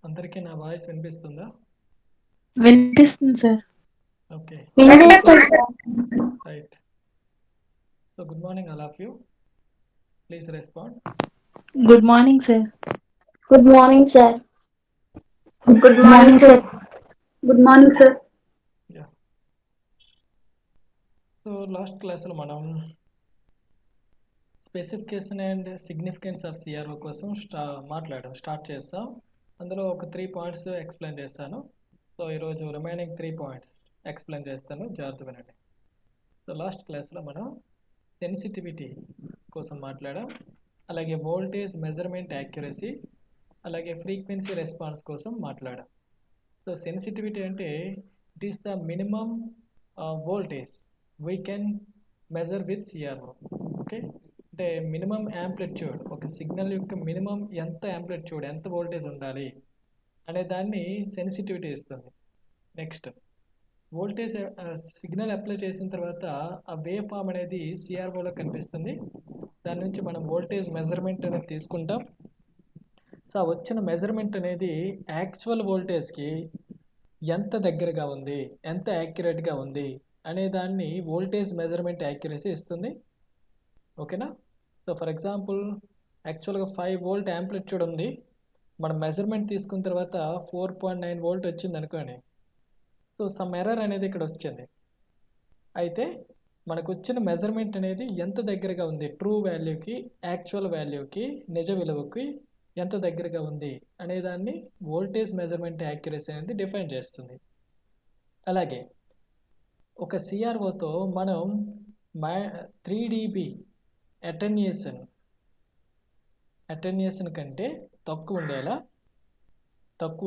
అందరికీ నా వాయిస్ వినిపిస్తుందా? వినిపిస్తుంది సార్. ఓకే, వినిపిస్తుంది sir. Right. So good morning all of you. Please respond. Good morning sir. Good morning sir. Good morning sir. Good morning sir. Yeah. So last క్లాస్లో మనం specification and significance of CRO కోసం start చేస్తాం. అందులో ఒక 3 points explain చేస్తాను. So ఈరోజు remaining 3 points explain చేస్తాను, జాగ్రత్త వినండి. సో లాస్ట్ క్లాస్లో మనం సెన్సిటివిటీ కోసం మాట్లాడాం, అలాగే వోల్టేజ్ మెజర్మెంట్ యాక్యురసీ, అలాగే ఫ్రీక్వెన్సీ రెస్పాన్స్ కోసం మాట్లాడాం. సో సెన్సిటివిటీ అంటే it is the minimum voltage we can measure with CRO. Okay, అంటే మినిమం యాంప్లిట్యూడ్, ఒక సిగ్నల్ యొక్క మినిమం ఎంత యాంప్లిట్యూడ్, ఎంత వోల్టేజ్ ఉండాలి అనే దాన్ని సెన్సిటివిటీ ఇస్తుంది. నెక్స్ట్ వోల్టేజ్ సిగ్నల్ అప్లై చేసిన తర్వాత ఆ వేవ్ ఫామ్ అనేది సిఆర్ఓలో కనిపిస్తుంది. దాని నుంచి మనం వోల్టేజ్ మెజర్మెంట్ అనేది తీసుకుంటాం. సో వచ్చిన మెజర్మెంట్ అనేది యాక్చువల్ వోల్టేజ్కి ఎంత దగ్గరగా ఉంది, ఎంత యాక్యురేట్గా ఉంది అనే దాన్ని వోల్టేజ్ మెజర్మెంట్ యాక్యురసీ ఇస్తుంది. ఓకేనా? సో ఫర్ ఎగ్జాంపుల్ యాక్చువల్గా 5 వోల్ట్ యాంప్లిట్యూడ్ ఉంది, మనం మెజర్మెంట్ తీసుకున్న తర్వాత 4.9 వోల్ట్ వచ్చింది అనుకోండి. సో సమ్ ఎర్రర్ అనేది ఇక్కడ వచ్చింది. అయితే మనకు వచ్చిన మెజర్మెంట్ అనేది ఎంత దగ్గరగా ఉంది, ట్రూ వాల్యూకి, యాక్చువల్ వాల్యూకి, నిజ విలువకి ఎంత దగ్గరగా ఉంది అనేదాన్ని వోల్టేజ్ మెజర్మెంట్ యాక్యురసీ అనేది డిఫైన్ చేస్తుంది. అలాగే ఒక సిఆర్ఓతో మనం 3 dB అటెన్యూయేషన్ కంటే తక్కువ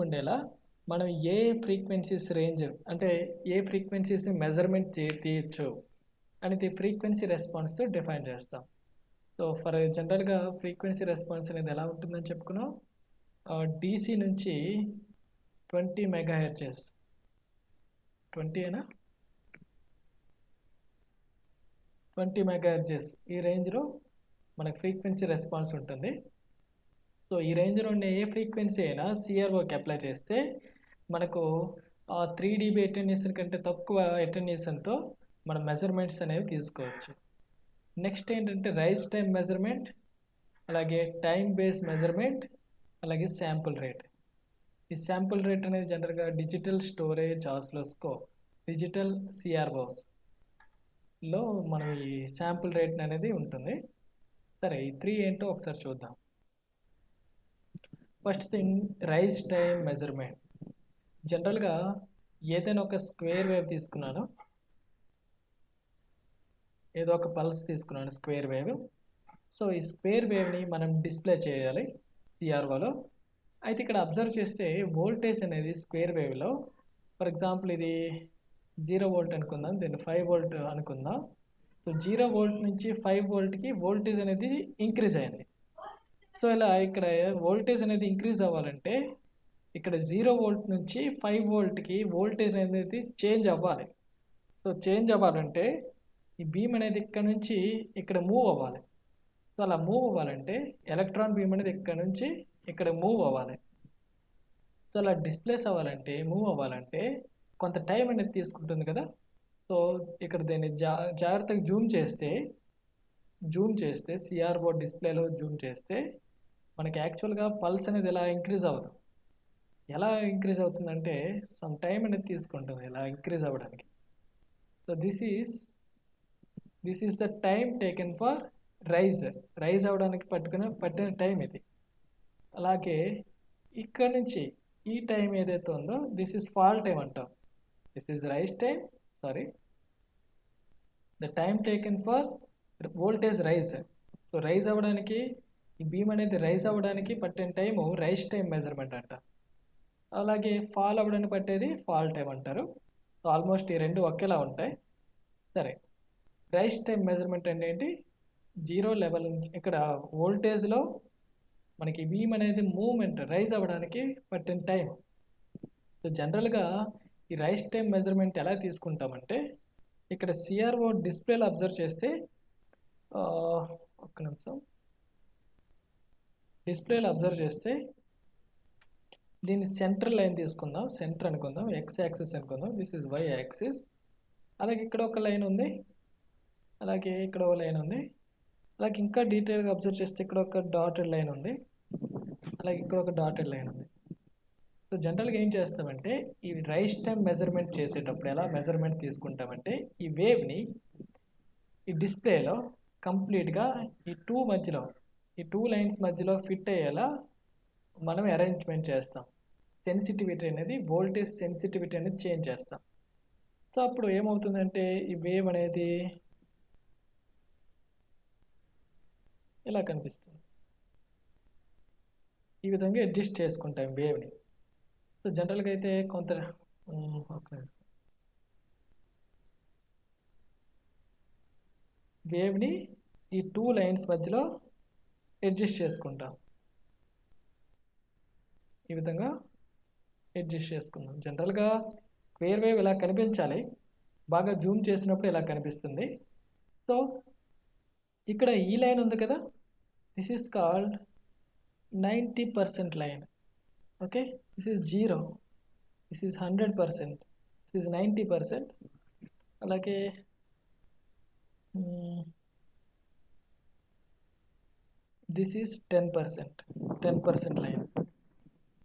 ఉండేలా మనం ఏ ఫ్రీక్వెన్సీస్ రేంజ్, అంటే ఏ ఫ్రీక్వెన్సీస్ మెజర్మెంట్ తీయచ్చు అనేది ఫ్రీక్వెన్సీ రెస్పాన్స్తో డిఫైన్ చేస్తాం. సో ఫర్ జనరల్గా ఫ్రీక్వెన్సీ రెస్పాన్స్ అనేది ఎలా ఉంటుందని చెప్పుకున్నాం. డీసీ నుంచి 20 మెగాహెర్ట్జ్, 20 మెగాహెర్ట్జ్ ఈ రేంజ్లో మనకు ఫ్రీక్వెన్సీ రెస్పాన్స్ ఉంటుంది. సో ఈ రేంజ్లో ఉండే ఏ ఫ్రీక్వెన్సీ అయినా సిఆర్ఓకి అప్లై చేస్తే మనకు 3 dB అటెన్యూయేషన్ కంటే తక్కువ అటెన్యూయేషన్తో మనం మెజర్మెంట్స్ అనేవి తీసుకోవచ్చు. నెక్స్ట్ ఏంటంటే రైజ్ టైం మెజర్మెంట్, అలాగే టైం బేస్ మెజర్మెంట్, అలాగే శాంపుల్ రేట్. ఈ శాంపుల్ రేట్ అనేది జనరల్గా డిజిటల్ స్టోరేజ్ ఆసిలోస్కోప్, డిజిటల్ సిఆర్ఓస్లో మనం ఈ శాంపుల్ రేట్ అనేది ఉంటుంది. సరే, ఈ 3 ఏంటో ఒకసారి చూద్దాం. First thing, rise time measurement. జనరల్గా ఏదైనా ఒక స్క్వేర్ వేవ్ తీసుకున్నాను, ఏదో ఒక పల్స్ తీసుకున్నాను, స్క్వేర్ వేవ్. సో ఈ స్క్వేర్ వేవ్ని మనం డిస్ప్లే చేయాలి సిఆర్ఓలో. అయితే ఇక్కడ అబ్జర్వ్ చేస్తే వోల్టేజ్ అనేది స్క్వేర్ వేవ్లో, ఫర్ ఎగ్జాంపుల్ ఇది 0 వోల్ట్ అనుకుందాం, దీన్ని 5 వోల్ట్ అనుకుందాం. సో 0 వోల్ట్ నుంచి 5 వోల్ట్కి వోల్టేజ్ అనేది ఇంక్రీజ్ అయింది. సో ఇలా ఇక్కడ వోల్టేజ్ అనేది ఇంక్రీజ్ అవ్వాలంటే ఇక్కడ 0 వోల్ట్ నుంచి 5 వోల్ట్కి వోల్టేజ్ అనేది చేంజ్ అవ్వాలి. సో చేంజ్ అవ్వాలంటే ఈ బీమ్ అనేది ఇక్కడ నుంచి ఇక్కడ మూవ్ అవ్వాలి. సో అలా మూవ్ అవ్వాలంటే ఎలక్ట్రాన్ బీమ్ అనేది ఇక్కడ నుంచి ఇక్కడ మూవ్ అవ్వాలి. సో అలా డిస్ప్లేస్ అవ్వాలంటే, మూవ్ అవ్వాలంటే కొంత టైం అనేది తీసుకుంటుంది కదా. సో ఇక్కడ దీన్ని జాగ్రత్తగా జూమ్ చేస్తే సిఆర్ఓ డిస్ప్లేలో జూమ్ చేస్తే మనకి యాక్చువల్గా పల్స్ అనేది ఎలా ఇంక్రీజ్ అవుతుందంటే సమ్ టైం అనేది తీసుకుంటుంది ఇలా ఇంక్రీజ్ అవ్వడానికి. So this is the time taken for rise అవ్వడానికి పట్టిన టైం ఇది. అలాగే ఇక్కడ నుంచి ఈ టైం ఏదైతే ఉందో దిస్ ఈస్ ఫాల్ టైం అంటాం. This is rise time, the time taken for voltage rise. So rise అవ్వడానికి, ఈ బీమ్ అనేది రైజ్ అవ్వడానికి పట్టిన టైము రైజ్ టైం మెజర్మెంట్ అంట. అలాగే ఫాల్ అవ్వడానికి పట్టేది ఫాల్ టైం అంటారు. సో ఆల్మోస్ట్ ఈ రెండు ఒకేలా ఉంటాయి. సరే, రైజ్ టైం మెజర్మెంట్ అంటే ఏంటి? 0 లెవెల్ నుంచి ఇక్కడ వోల్టేజ్లో మనకి బీమ్ అనేది మూవ్మెంట్ రైజ్ అవ్వడానికి పట్టిన టైం. సో జనరల్గా ఈ రైజ్ టైం మెజర్మెంట్ ఎలా తీసుకుంటామంటే, ఇక్కడ సిఆర్ఓ డిస్ప్లేలో అబ్జర్వ్ చేస్తే ఒక్క నిమిషం, డిస్ప్లేలో అబ్జర్వ్ చేస్తే దీన్ని సెంట్రల్ లైన్ తీసుకుందాం, సెంటర్ అనుకుందాం, ఎక్స్ యాక్సిస్ అనుకుందాం, దిస్ ఇస్ వై యాక్సిస్. అలాగే ఇక్కడ ఒక లైన్ ఉంది, అలాగే ఇక్కడ ఒక లైన్ ఉంది. అలాగే ఇంకా డీటెయిల్గా అబ్జర్వ్ చేస్తే ఇక్కడ ఒక డాటెడ్ లైన్ ఉంది, అలాగే ఇక్కడ ఒక డాటెడ్ లైన్ ఉంది. సో జనరల్గా ఏం చేస్తామంటే ఈ రైస్ టైం మెజర్మెంట్ చేసేటప్పుడు ఎలా మెజర్మెంట్ తీసుకుంటామంటే ఈ వేవ్ని ఈ డిస్ప్లేలో కంప్లీట్గా ఈ టూ లైన్స్ మధ్యలో ఫిట్ అయ్యేలా మనం అరేంజ్మెంట్ చేస్తాం. సెన్సిటివిటీ అనేది, వోల్టేజ్ సెన్సిటివిటీ అనేది చేంజ్ చేస్తాం. సో అప్పుడు ఏమవుతుందంటే ఈ వేవ్ అనేది ఇలా కనిపిస్తుంది. ఈ విధంగా అడ్జస్ట్ చేసుకుంటాం వేవ్ని. సో జనరల్గా అయితే కొంత వేవ్ని ఈ టూ లైన్స్ మధ్యలో అడ్జస్ట్ చేసుకుంటాం. ఈ విధంగా అడ్జస్ట్ చేసుకుందాం. జనరల్గా స్క్వేర్ వేవ్ ఇలా కనిపించాలి, బాగా జూమ్ చేసినప్పుడు ఇలా కనిపిస్తుంది. సో ఇక్కడ ఈ లైన్ ఉంది కదా, this is called 90% line. Okay, this is 0, this is 100%, this is 90%. అలాగే this is 10% line.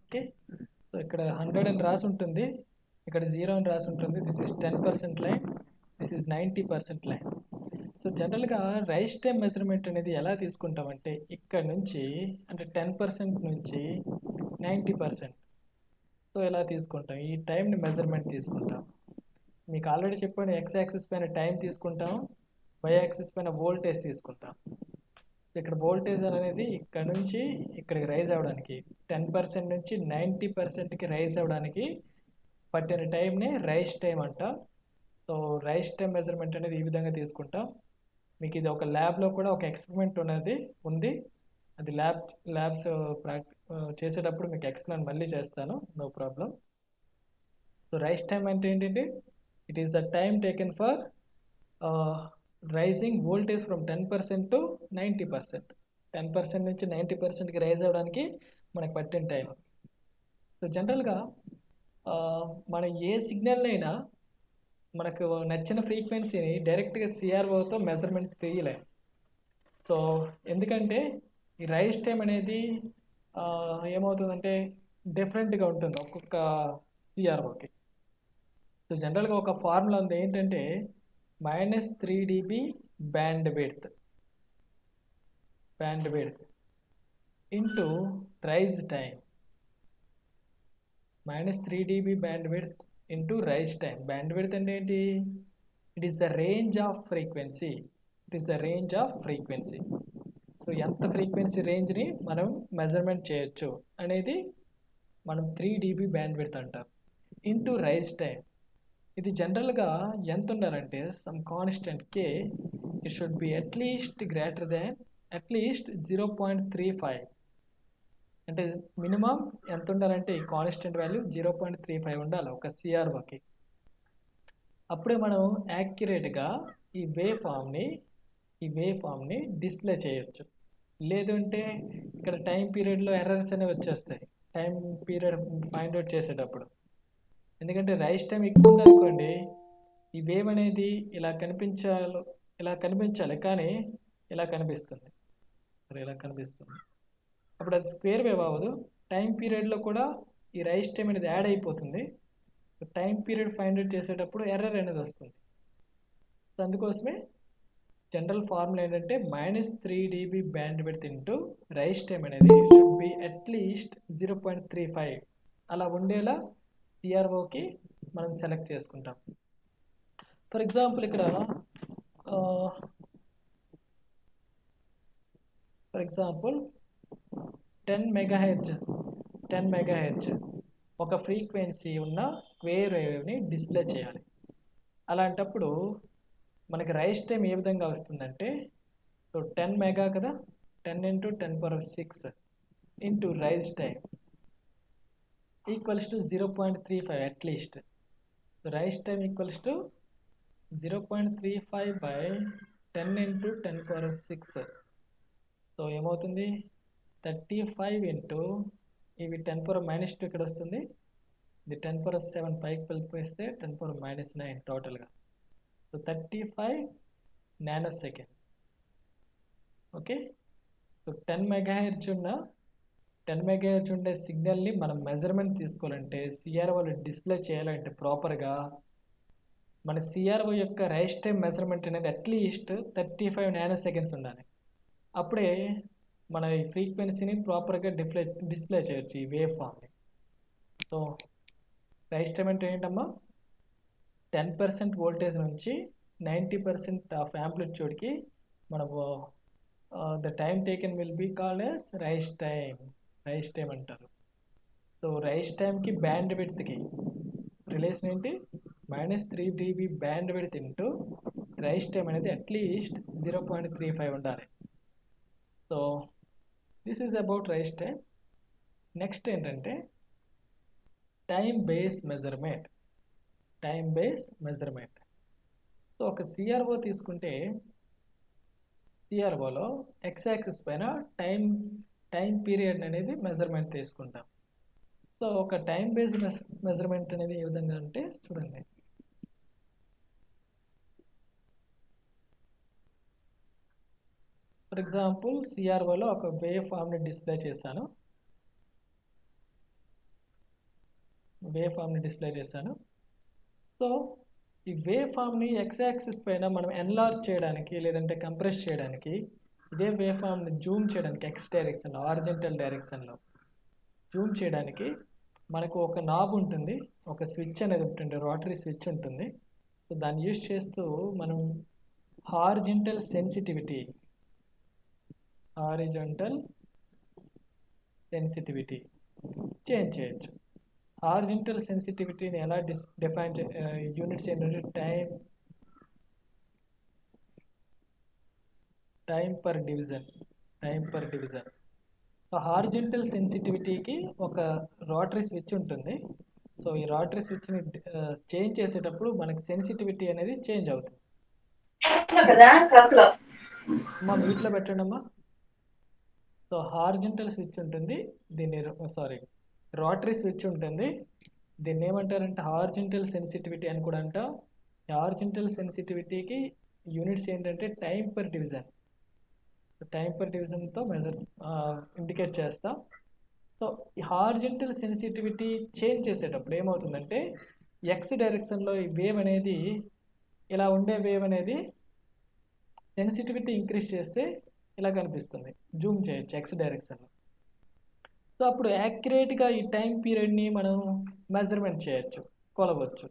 Okay, so ఇక్కడ 100 అని రాసి ఉంటుంది, ఇక్కడ 0 అని రాసి ఉంటుంది. This is 10% line, this is 90% line. So జనరల్గా రైస్ టైం మెజర్మెంట్ అనేది ఎలా తీసుకుంటామంటే ఇక్కడ నుంచి అంటే 10% నుంచి 90%. సో ఇలా తీసుకుంటాం, ఈ టైంని మెజర్మెంట్ తీసుకుంటాం. మీకు ఆల్రెడీ చెప్పాను, ఎక్స్ యాక్సిస్ పైన టైం తీసుకుంటాం, వై యాక్సిస్ పైన వోల్టేజ్ తీసుకుంటాం. ఇక్కడ వోల్టేజ్ అనేది ఇక్కడ నుంచి ఇక్కడికి రైజ్ అవ్వడానికి 10% నుంచి 90%కి రైజ్ అవ్వడానికి పట్టిన టైంని రైస్ టైం అంటాం. సో రైస్ టైం మెజర్మెంట్ అనేది ఈ విధంగా తీసుకుంటాం. మీకు ఇది ఒక ల్యాబ్లో కూడా ఒక ఎక్స్పెరిమెంట్ ఉంది, అది ల్యాబ్స్ చేసేటప్పుడు మీకు ఎక్స్ప్లెయిన్ మళ్ళీ చేస్తాను, no problem. So rise time అంటే ఏంటంటే it is the time taken for rising voltage from 10% to 90%. 10% నుంచి 90%కి రైజ్ అవ్వడానికి మనకు పట్టిన టైం. సో జనరల్గా మనం ఏ సిగ్నల్ అయినా మనకు నచ్చిన ఫ్రీక్వెన్సీని డైరెక్ట్గా సిఆర్ఓతో మెజర్మెంట్ తీయలేం. సో ఎందుకంటే ఈ రైజ్ టైం అనేది ఏమవుతుందంటే డిఫరెంట్గా ఉంటుంది ఒక్కొక్క సిఆర్ఓకి. సో జనరల్గా ఒక ఫార్ములా ఉంది, ఏంటంటే -3 dB bandwidth into rise time. -3 dB bandwidth into rise time. Bandwidth అంటే ఏంటి? It is the range of frequency. So ఎంత ఫ్రీక్వెన్సీ రేంజ్ని మనం మెజర్మెంట్ చేయొచ్చు అనేది మనం 3 dB బ్యాండ్ విడ్త్ అంటాం. Into rise time. ఇది జనరల్గా ఎంత ఉండాలంటే some constant K, it should be at least 0.35. అంటే మినిమం ఎంత ఉండాలంటే ఈ కాన్స్టెంట్ వాల్యూ 0.35 ఉండాలి ఒక సిఆర్ఓకి. అప్పుడే మనం యాక్యురేట్గా ఈ వేవ్ ఫామ్ని డిస్ప్లే చేయొచ్చు. లేదంటే ఇక్కడ టైం పీరియడ్లో ఎర్రర్స్ అనేవి వచ్చేస్తాయి టైం పీరియడ్ ఫైండ్ అవుట్ చేసేటప్పుడు. ఎందుకంటే రైస్ టైం ఎక్కువ ఉందనుకోండి, ఈ వేవ్ అనేది ఇలా కనిపించాలి కానీ ఇలా కనిపిస్తుంది, అప్పుడు అది స్క్వేర్ వేవ్ అవ్వదు. టైం పీరియడ్లో కూడా ఈ రైస్ టైం అనేది యాడ్ అయిపోతుంది. టైం పీరియడ్ ఫైండ్ అవుట్ చేసేటప్పుడు ఎర్రర్ అనేది వస్తుంది. సో అందుకోసమే జనరల్ ఫార్ములా ఏంటంటే -3 dB bandwidth into rise time అనేది షుడ్ బి అట్లీస్ట్ 0.35 అలా ఉండేలా సిఆర్ఓకి మనం సెలెక్ట్ చేసుకుంటాం. ఫర్ ఎగ్జాంపుల్ ఇక్కడ 10 మెగాహెర్ట్జ్ ఒక ఫ్రీక్వెన్సీ ఉన్న స్క్వేర్ వేవ్ని డిస్ప్లే చేయాలి. అలాంటప్పుడు మనకి రైస్ టైం ఏ విధంగా వస్తుందంటే, సో 10 మెగా కదా, 10 × 10⁶ into rise time equals to 0.35 at least. So rise time equals to 0.35 by 10 × 10⁶. So ఏమవుతుంది, 35 × ఇవి 10⁻² ఇక్కడ వస్తుంది, ఇది 10⁻7 పైకి వెళ్ళిపోయిస్తే 10⁻9 టోటల్గా. So 35 nanosecond. Okay, so 10 megahertz ఉన్న 10 మెగాహెర్ట్జ్ ఉండే సిగ్నల్ని మనం మెజర్మెంట్ తీసుకోవాలంటే, సిఆర్ఓలో డిస్ప్లే చేయాలంటే ప్రాపర్గా మన సిఆర్ఓ యొక్క రైస్ టైం మెజర్మెంట్ అనేది అట్లీస్ట్ 35 నానోసెకండ్స్ ఉండాలి. అప్పుడే మన ఈ ఫ్రీక్వెన్సీని ప్రాపర్గా డిస్ప్లే చేయొచ్చు ఈ వేవ్ ఫామ్ని. సో రైస్ టైం అంటే ఏంటమ్మా, 10% వోల్టేజ్ నుంచి 90% ఆఫ్ యాంప్లిట్యూడ్కి మనము the time taken will be called as rise time అంటారు. సో రైస్ టైంకి బ్యాండ్ విడ్త్కి రిలేషన్ ఏంటి, -3 dB bandwidth into rise time అనేది అట్లీస్ట్ 0.35 ఉండాలి. So this is about rise time. Next ఏంటంటే టైం బేస్ మెజర్మెంట్. సో ఒక సిఆర్ఓ తీసుకుంటే సిఆర్ఓలో ఎక్స్ యాక్సిస్ పైన టైం పీరియడ్ అనేది మెజర్మెంట్ తీసుకుంటాం. సో ఒక టైం బేస్డ్ మెజర్మెంట్ అనేది ఏ విధంగా అంటే చూడండి, ఫర్ ఎగ్జాంపుల్ సిఆర్ఓలో ఒక వేవ్ ఫామ్ని డిస్ప్లే చేశాను. సో ఈ వేవ్ ఫామ్ని ఎక్స్ యాక్సిస్ పైన మనం ఎన్లార్జ్ చేయడానికి లేదంటే కంప్రెస్ చేయడానికి, ఇదే వేవ్ ఫామ్ని జూమ్ చేయడానికి ఎక్స్ డైరెక్షన్లో, హారిజాంటల్ డైరెక్షన్లో జూమ్ చేయడానికి మనకు ఒక నాబ్ ఉంటుంది, ఒక స్విచ్ అనేది ఉంటుంది, రోటరీ స్విచ్ ఉంటుంది. సో దాన్ని యూజ్ చేస్తూ మనం హారిజాంటల్ సెన్సిటివిటీ చేంజ్ చేయొచ్చు. హారిజాంటల్ సెన్సిటివిటీని ఎలా డిఫైన్ యూనిట్స్ ఏంటంటే time per division. So horizontal సెన్సిటివిటీకి ఒక రోటరీ స్విచ్ ఉంటుంది. సో ఈ రోటరీ స్విచ్ని చేంజ్ చేసేటప్పుడు మనకి సెన్సిటివిటీ అనేది చేంజ్ అవుతుంది. అమ్మా మీట్లో పెట్టండి అమ్మా. సో హారిజాంటల్ స్విచ్ ఉంటుంది, రోటరీ స్విచ్ ఉంటుంది, దీన్ని ఏమంటారంటే హారిజాంటల్ సెన్సిటివిటీ అని కూడా అంటాం. హారిజాంటల్ సెన్సిటివిటీకి యూనిట్స్ ఏంటంటే టైం పర్ డివిజన్తో ఇండికేట్ చేస్తాం. సో ఈ హారిజాంటల్ సెన్సిటివిటీ చేంజ్ చేసేటప్పుడు ఏమవుతుందంటే ఎక్స్ డైరెక్షన్లో ఈ వేవ్ అనేది, ఇలా ఉండే వేవ్ అనేది సెన్సిటివిటీ ఇంక్రీజ్ చేస్తే ఇలా కనిపిస్తుంది, జూమ్ చేయొచ్చు ఎక్స్ డైరెక్షన్లో. సో అప్పుడు యాక్యురేట్గా ఈ టైం పీరియడ్ని మనం మెజర్మెంట్ చేయొచ్చు, కొలవచ్చు.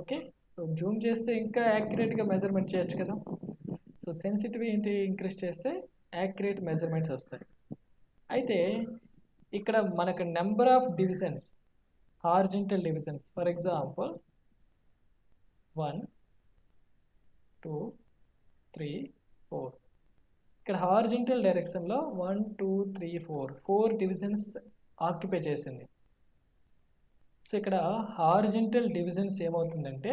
ఓకే, సో జూమ్ చేస్తే ఇంకా యాక్యురేట్గా మెజర్మెంట్ చేయొచ్చు కదా. సో సెన్సిటివిటీ ఇంక్రీజ్ చేస్తే యాక్యురేట్ మెజర్మెంట్స్ వస్తాయి. అయితే ఇక్కడ మనకు number of divisions, horizontal divisions, for example 1 2 3 4, ఇక్కడ హారిజాంటల్ డైరెక్షన్లో 1 2 3 4 డివిజన్స్ ఆక్యుపై చేసింది. సో ఇక్కడ హారిజాంటల్ డివిజన్స్ ఏమవుతుందంటే,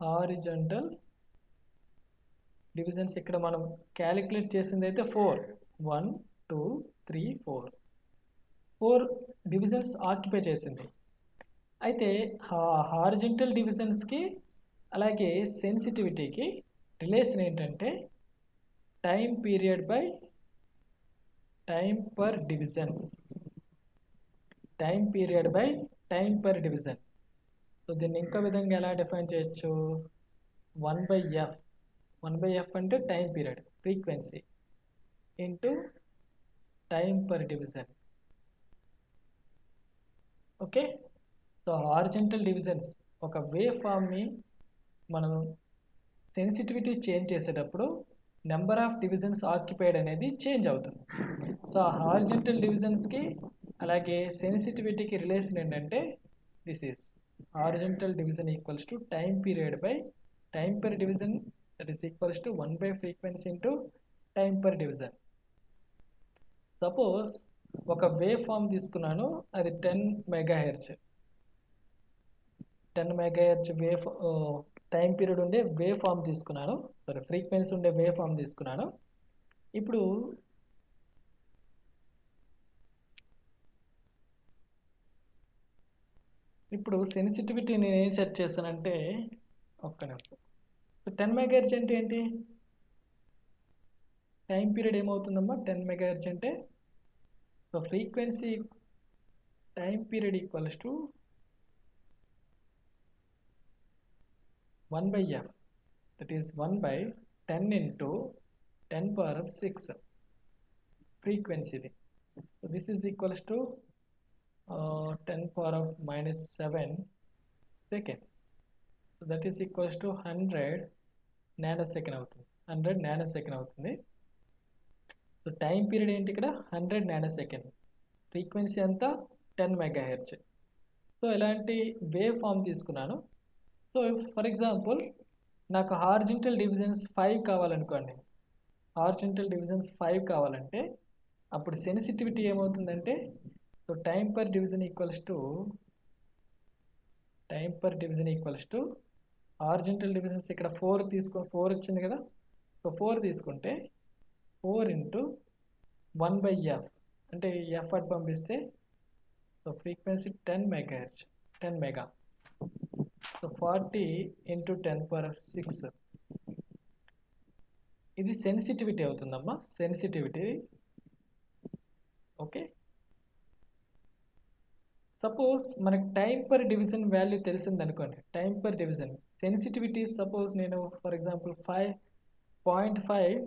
హారిజాంటల్ డివిజన్స్ ఇక్కడ మనం క్యాలిక్యులేట్ చేసింది అయితే 4 1 2 3 4 డివిజన్స్ ఆక్యుపై చేసింది. అయితే హారిజాంటల్ డివిజన్స్కి అలాగే సెన్సిటివిటీకి రిలేషన్ ఏంటంటే time period by time per division. So దీన్ని ఇంకో విధంగా ఎలా డిఫైన్ చేయొచ్చు, 1/f. 1/f అంటే time period, frequency into time per division. Okay, so horizontal divisions ఒక వేవ్ ఫామ్ని మనం సెన్సిటివిటీ చేంజ్ చేసేటప్పుడు నెంబర్ ఆఫ్ డివిజన్స్ ఆక్యుపైడ్ అనేది చేంజ్ అవుతుంది. సో ఆ హారిజాంటల్ డివిజన్స్కి అలాగే సెన్సిటివిటీకి రిలేషన్ ఏంటంటే this is horizontal division equals to time period by time per division, that is equals to 1/ఫ్రీక్వెన్సీ into time per division. Suppose ఒక wave form తీసుకున్నాను, అది 10 megahertz wave time period ఉండే wave form తీసుకున్నాను, frequency ఉండే wave form తీసుకున్నాను. ఇప్పుడు ఇప్పుడు సెన్సిటివిటీ నేను ఏం సెట్ చేశానంటే ఒక్క నిమిషం. సో 10 మెగాహెర్ట్జ్ అంటే ఏంటి? టైం పీరియడ్ ఏమవుతుందమ్మా 10 మెగాహెర్ట్జ్ అంటే? So frequency time period equals to 1/f, that is 1/10 into 10 power of 6 frequency ఇది. So this is equals to 10 power of minus 7 second. So that is equals to 100 nanosecond అవుతుంది. 100 nanosecond అవుతుంది. So time period ఏంటి ఇక్కడ 100 nanosecond. Frequency అంతా 10 megahertz. So ఇలాంటి wave form తీసుకున్నాను. So for example నాకు horizontal divisions 5 కావాలనుకోండి. Horizontal divisions 5 కావాలంటే అప్పుడు సెన్సిటివిటీ ఏమవుతుందంటే so time per division equals to horizontal divisions ఇక్కడ 4 వచ్చింది కదా. సో 4 తీసుకుంటే 4 into 1/f అంటే ఎఫ్ అట్ పంపిస్తే so frequency 10 megahertz 10 mega. So 40 into 10 power of 6 ఇది సెన్సిటివిటీ అవుతుందమ్మా. Sensitivity okay. సపోజ్ మనకు టైం పర్ డివిజన్ వాల్యూ తెలిసింది అనుకోండి. Time per division sensitivity suppose నేను for example 5.5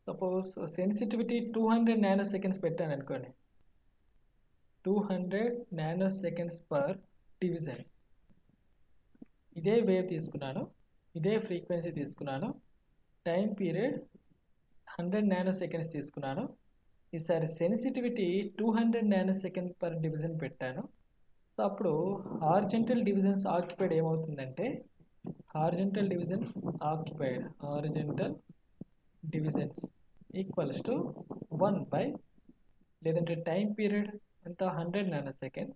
suppose sensitivity 200 nanoseconds పెట్టాను అనుకోండి. 200 నానోసెకండ్స్ పర్ డివిజన్. ఇదే వేవ్ తీసుకున్నాను, ఇదే ఫ్రీక్వెన్సీ తీసుకున్నాను, టైం పీరియడ్ 100 నానోసెకండ్స్ తీసుకున్నాను. ఈసారి సెన్సిటివిటీ 200 నానోసెకండ్ పర్ డివిజన్ పెట్టాను. సో అప్పుడు హార్జెంటల్ డివిజన్స్ ఆక్యుపైడ్ ఏమవుతుందంటే హార్జెంటల్ డివిజన్స్ ఈక్వల్స్ టు 1/, లేదంటే టైం పీరియడ్ ఎంత 100 nanosecond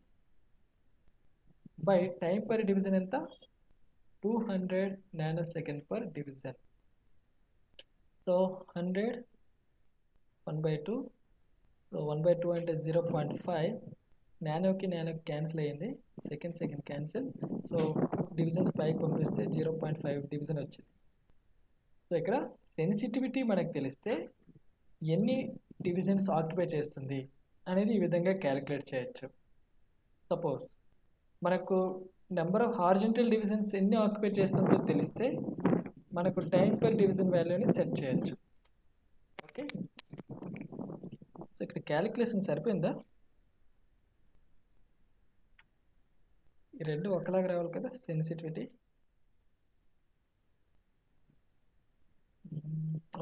by time per division ఎంత 200 nanosecond per division. So 100 1/2. So 1/2 అంటే 0.5. నానోకి క్యాన్సిల్ అయ్యింది, సెకండ్ క్యాన్సిల్. సో డివిజన్స్ పైకి పంపిస్తే 0.5 డివిజన్ వచ్చింది. సో ఇక్కడ సెన్సిటివిటీ మనకు తెలిస్తే ఎన్ని డివిజన్స్ ఆక్యుపై చేస్తుంది అనేది ఈ విధంగా క్యాలిక్యులేట్ చేయొచ్చు. సపోజ్ మనకు నెంబర్ ఆఫ్ హార్జెంటల్ డివిజన్స్ ఎన్ని ఆక్యుపై చేస్తుందో తెలిస్తే మనకు టైం పర్ డివిజన్ వాల్యూని సెట్ చేయొచ్చు. ఓకే. సో ఇక్కడ క్యాలిక్యులేషన్ సరిపోయిందా? ఈ రెండు ఒకలాగా రావాలి కదా సెన్సిటివిటీ.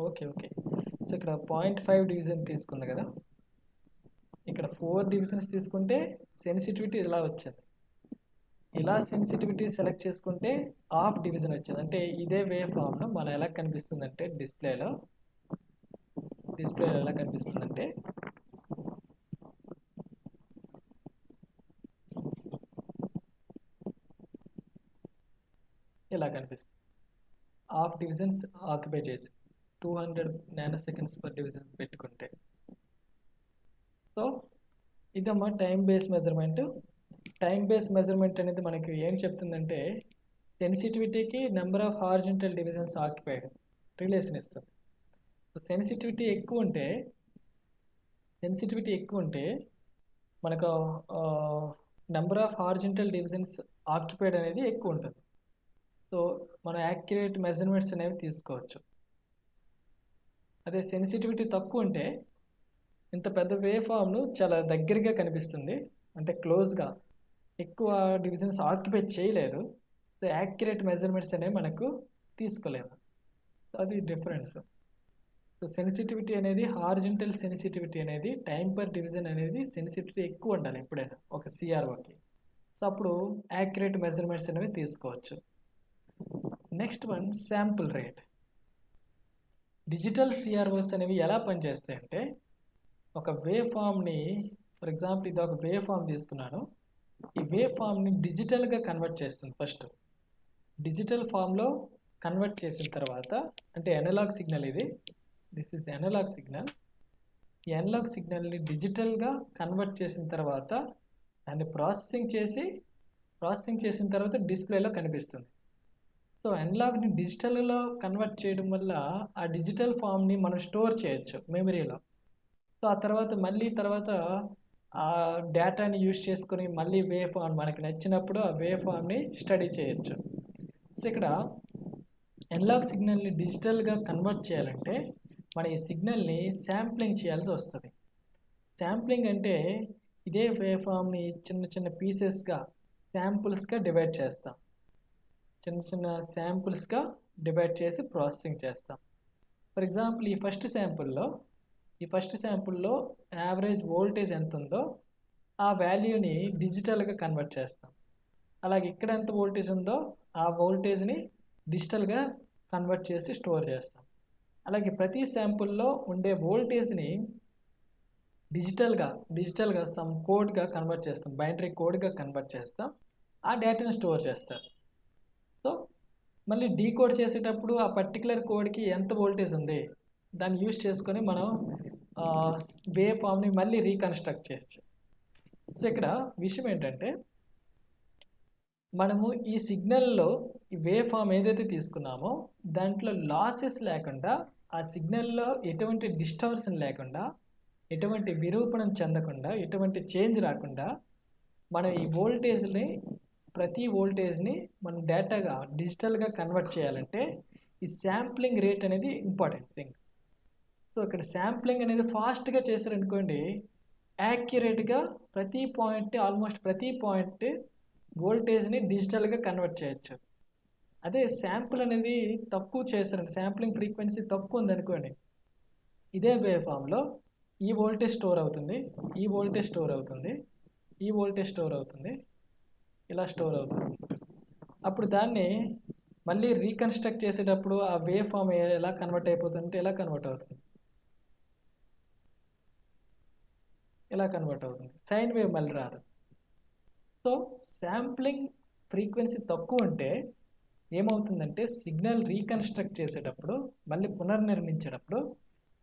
ఓకే. సో ఇక్కడ 0.5 డివిజన్ తీసుకుంది కదా, ఇక్కడ 4 డివిజన్స్ తీసుకుంటే సెన్సిటివిటీ ఇలా వచ్చింది. ఇలా సెన్సిటివిటీ సెలెక్ట్ చేసుకుంటే హాఫ్ డివిజన్ వచ్చింది. అంటే ఇదే వేవ్ ఫామ్లో మనం ఎలా కనిపిస్తుందంటే డిస్ప్లేలో ఎలా కనిపిస్తుందంటే ఇలా కనిపిస్తుంది. హాఫ్ డివిజన్స్ ఆక్యుపై చేసి 200 నానోసెకండ్స్ పర్ డివిజన్ పెట్టుకుంటే. సో ఇదమ్మా time base measurement. Time base measurement అనేది మనకి ఏం చెప్తుందంటే సెన్సిటివిటీకి number of horizontal divisions occupied relation ఇస్తుంది. సో సెన్సిటివిటీ ఎక్కువ ఉంటే మనకు number of horizontal divisions occupied అనేది ఎక్కువ ఉంటుంది. సో మనం యాక్యురేట్ మెజర్మెంట్స్ అనేవి తీసుకోవచ్చు. అదే సెన్సిటివిటీ తక్కువ ఉంటే ఇంత పెద్ద వేవ్ ఫామ్ను చాలా దగ్గరగా కనిపిస్తుంది, అంటే క్లోజ్గా ఎక్కువ డివిజన్స్ ఆక్యుపై చేయలేదు. సో యాక్యురేట్ మెజర్మెంట్స్ అనేవి మనకు తీసుకోలేము. అది డిఫరెన్స్. సో సెన్సిటివిటీ అనేది హార్జెంటల్ సెన్సిటివిటీ అనేది టైం పర్ డివిజన్ అనేది సెన్సిటివిటీ ఎక్కువ ఉండాలి ఎప్పుడైనా ఒక సిఆర్ఓకి. సో అప్పుడు యాక్యురేట్ మెజర్మెంట్స్ అనేవి తీసుకోవచ్చు. Next one sample rate. Digital CROs అనేవి ఎలా పనిచేస్తాయంటే ఒక వేవ్ ఫామ్ని ఫర్ ఎగ్జాంపుల్ ఇది ఒక వేవ్ ఫామ్ తీసుకున్నాను. ఈ వేవ్ ఫామ్ని డిజిటల్గా కన్వర్ట్ చేస్తుంది. ఫస్ట్ డిజిటల్ ఫామ్లో కన్వర్ట్ చేసిన తర్వాత, అంటే అనలాగ్ సిగ్నల్ ఇది, దిస్ ఇస్ అనలాగ్ సిగ్నల్. ఈ అనలాగ్ సిగ్నల్ని డిజిటల్గా కన్వర్ట్ చేసిన తర్వాత దాన్ని ప్రాసెసింగ్ చేసిన తర్వాత డిస్ప్లేలో కనిపిస్తుంది. సో అనలాగ్ని డిజిటల్లో కన్వర్ట్ చేయడం వల్ల ఆ డిజిటల్ ఫామ్ని మనం స్టోర్ చేయొచ్చు మెమరీలో. సో ఆ తర్వాత ఆ డేటాని యూజ్ చేసుకొని మళ్ళీ వేవ్ ఫామ్ మనకి నచ్చినప్పుడు ఆ వేవ్ ఫామ్ని స్టడీ చేయొచ్చు. సో ఇక్కడ అనలాగ్ సిగ్నల్ని డిజిటల్గా కన్వర్ట్ చేయాలంటే మన ఈ సిగ్నల్ని శాంప్లింగ్ చేయాల్సి వస్తుంది. శాంప్లింగ్ అంటే ఇదే వేవ్ ఫామ్ని చిన్న చిన్న పీసెస్గా, శాంపుల్స్గా డివైడ్ చేస్తాం. చిన్న శాంపుల్స్గా డివైడ్ చేసి ప్రాసెసింగ్ చేస్తాం. ఫర్ ఎగ్జాంపుల్ ఈ ఫస్ట్ శాంపుల్లో యావరేజ్ వోల్టేజ్ ఎంత ఉందో ఆ వాల్యూని డిజిటల్గా కన్వర్ట్ చేస్తాం. అలాగే ఇక్కడ ఎంత వోల్టేజ్ ఉందో ఆ వోల్టేజ్ని డిజిటల్గా కన్వర్ట్ చేసి స్టోర్ చేస్తాం. అలాగే ప్రతి శాంపుల్లో ఉండే వోల్టేజ్ని డిజిటల్గా సమ్ కోడ్గా కన్వర్ట్ చేస్తాం, బైనరీ కోడ్గా కన్వర్ట్ చేస్తాం. ఆ డేటాని స్టోర్ చేస్తారు. సో మళ్ళీ డీకోడ్ చేసేటప్పుడు ఆ పర్టికులర్ కోడ్కి ఎంత వోల్టేజ్ ఉంది దాన్ని యూజ్ చేసుకొని మనం వేవ్ ఫామ్ని మళ్ళీ రీకన్స్ట్రక్ట్ చేయొచ్చు. సో ఇక్కడ విషయం ఏంటంటే మనము ఈ సిగ్నల్లో ఈ వేవ్ ఫామ్ ఏదైతే తీసుకున్నామో దాంట్లో లాసెస్ లేకుండా, ఆ సిగ్నల్లో ఎటువంటి డిస్టార్షన్ లేకుండా, ఎటువంటి విరూపణం చెందకుండా, ఎటువంటి చేంజ్ రాకుండా మనం ఈ ప్రతి వోల్టేజ్ని మనం డేటాగా డిజిటల్గా కన్వర్ట్ చేయాలంటే ఈ శాంప్లింగ్ రేట్ అనేది ఇంపార్టెంట్ థింగ్. సో ఇక్కడ శాంప్లింగ్ అనేది ఫాస్ట్గా చేశారనుకోండి, యాక్యురేట్గా ఆల్మోస్ట్ ప్రతి పాయింట్ వోల్టేజ్ని డిజిటల్గా కన్వర్ట్ చేయొచ్చు. అదే శాంపుల్ అనేది తక్కువ చేశారండి, శాంప్లింగ్ ఫ్రీక్వెన్సీ తక్కువ ఉందనుకోండి, ఇదే వేవ్ ఫామ్లో ఈ వోల్టేజ్ స్టోర్ అవుతుంది, ఈ వోల్టేజ్ స్టోర్ అవుతుంది, ఈ వోల్టేజ్ స్టోర్ అవుతుంది, ఇలా స్టోర్ అవుతుంది. అప్పుడు దాన్ని మళ్ళీ రీకన్స్ట్రక్ట్ చేసేటప్పుడు ఆ వేవ్ ఫామ్ ఎలా కన్వర్ట్ అయిపోతుందంటే ఇలా కన్వర్ట్ అవుతుంది, సైన్ వేవ్ మళ్ళీ రాదు. సో శాంప్లింగ్ ఫ్రీక్వెన్సీ తక్కువ ఉంటే ఏమవుతుందంటే సిగ్నల్ రీకన్స్ట్రక్ట్ చేసేటప్పుడు, మళ్ళీ పునర్నిర్మించేటప్పుడు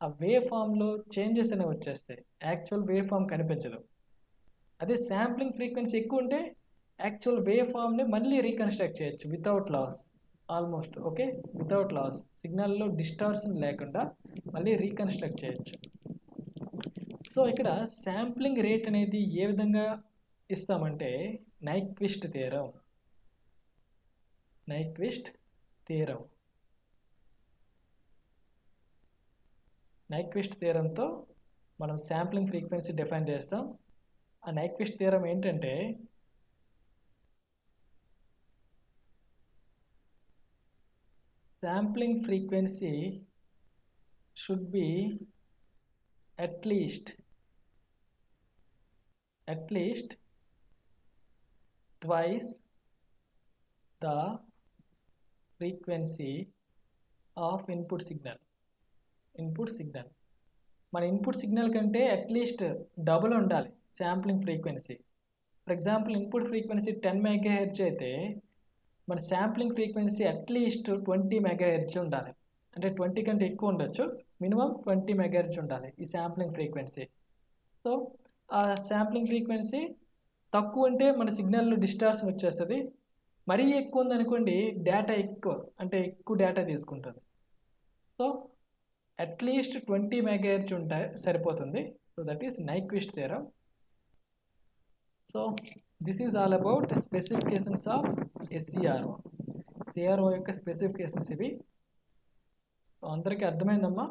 ఆ వేవ్ ఫామ్లో చేంజెస్ అనేవి వచ్చేస్తాయి, యాక్చువల్ వేవ్ ఫామ్ కనిపించదు. అదే శాంప్లింగ్ ఫ్రీక్వెన్సీ ఎక్కువ ఉంటే యాక్చువల్ వేవ్ ఫామ్ని మళ్ళీ రీకన్స్ట్రక్ట్ చేయొచ్చు without loss, almost okay, without loss, సిగ్నల్లో డిస్టార్షన్ లేకుండా మళ్ళీ రీకన్స్ట్రక్ట్ చేయొచ్చు. సో ఇక్కడ శాంప్లింగ్ రేట్ అనేది ఏ విధంగా ఇస్తామంటే నైక్విస్ట్ థియరంతో మనం శాంప్లింగ్ ఫ్రీక్వెన్సీ డిఫైన్ చేస్తాం. ఆ నైక్విస్ట్ థియరం ఏంటంటే sampling frequency should be at least twice the frequency of input signal. మన ఇన్పుట్ సిగ్నల్ కంటే అట్లీస్ట్ డబుల్ ఉండాలి sampling frequency. For example input frequency 10 megahertz అయితే మన శాంప్లింగ్ ఫ్రీక్వెన్సీ అట్లీస్ట్ 20 మెగాహెర్ట్జ్ ఉండాలి. అంటే 20 కంటే ఎక్కువ ఉండొచ్చు, మినిమం 20 మెగాహెర్ట్జ్ ఉండాలి ఈ శాంప్లింగ్ ఫ్రీక్వెన్సీ. సో ఆ శాంప్లింగ్ ఫ్రీక్వెన్సీ తక్కువ ఉంటే మన సిగ్నల్లో డిస్టార్షన్ వచ్చేస్తుంది, మరీ ఎక్కువ ఉందనుకోండి డేటా ఎక్కువ డేటా తీసుకుంటుంది. సో అట్లీస్ట్ 20 మెగాహెర్ట్జ్ ఉంటే సరిపోతుంది. So that is Nyquist theorem. So this is all about specifications of CRO యొక్క స్పెసిఫికేషన్స్ ఇవి. అందరికీ అర్థమైందమ్మా?